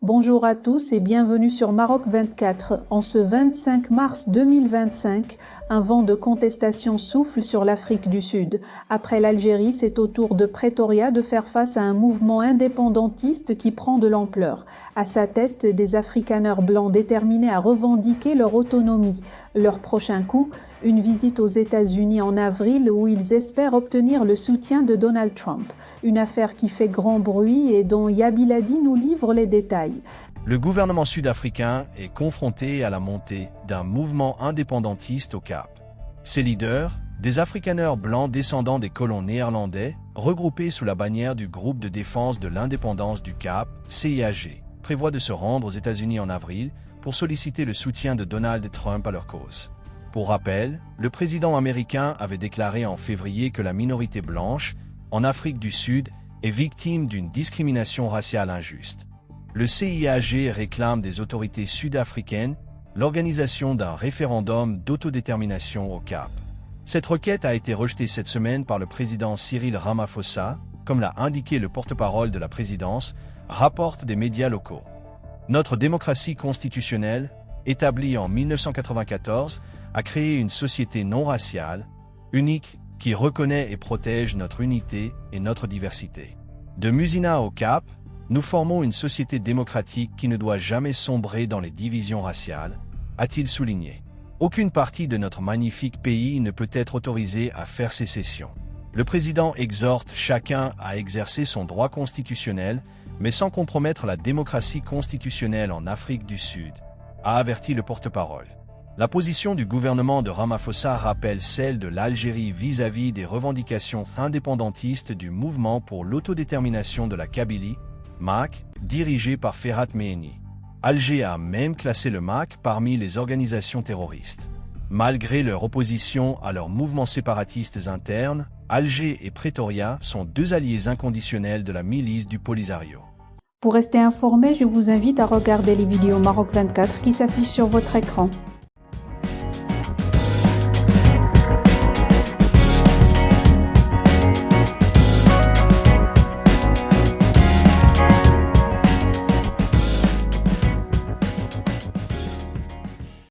Bonjour à tous et bienvenue sur Maroc 24. En ce 25 mars 2025, un vent de contestation souffle sur l'Afrique du Sud. Après l'Algérie, c'est au tour de Pretoria de faire face à un mouvement indépendantiste qui prend de l'ampleur. À sa tête, des afrikaners blancs déterminés à revendiquer leur autonomie. Leur prochain coup, une visite aux États-Unis en avril où ils espèrent obtenir le soutien de Donald Trump. Une affaire qui fait grand bruit et dont Yabiladi nous livre les détails. Le gouvernement sud-africain est confronté à la montée d'un mouvement indépendantiste au Cap. Ses leaders, des afrikaners blancs descendants des colons néerlandais, regroupés sous la bannière du groupe de défense de l'indépendance du Cap, CIAG, prévoient de se rendre aux États-Unis en avril pour solliciter le soutien de Donald Trump à leur cause. Pour rappel, le président américain avait déclaré en février que la minorité blanche, en Afrique du Sud, est victime d'une discrimination raciale injuste. Le CIAG réclame des autorités sud-africaines l'organisation d'un référendum d'autodétermination au Cap. Cette requête a été rejetée cette semaine par le président Cyril Ramaphosa, comme l'a indiqué le porte-parole de la présidence, rapportent des médias locaux. Notre démocratie constitutionnelle, établie en 1994, a créé une société non raciale, unique, qui reconnaît et protège notre unité et notre diversité. De Musina au Cap, nous formons une société démocratique qui ne doit jamais sombrer dans les divisions raciales, a-t-il souligné. Aucune partie de notre magnifique pays ne peut être autorisée à faire sécession. Le président exhorte chacun à exercer son droit constitutionnel, mais sans compromettre la démocratie constitutionnelle en Afrique du Sud, a averti le porte-parole. La position du gouvernement de Ramaphosa rappelle celle de l'Algérie vis-à-vis des revendications indépendantistes du mouvement pour l'autodétermination de la Kabylie, MAC, dirigé par Ferhat Meheni. Alger a même classé le MAC parmi les organisations terroristes. Malgré leur opposition à leurs mouvements séparatistes internes, Alger et Pretoria sont deux alliés inconditionnels de la milice du Polisario. Pour rester informé, je vous invite à regarder les vidéos Maroc 24 qui s'affichent sur votre écran.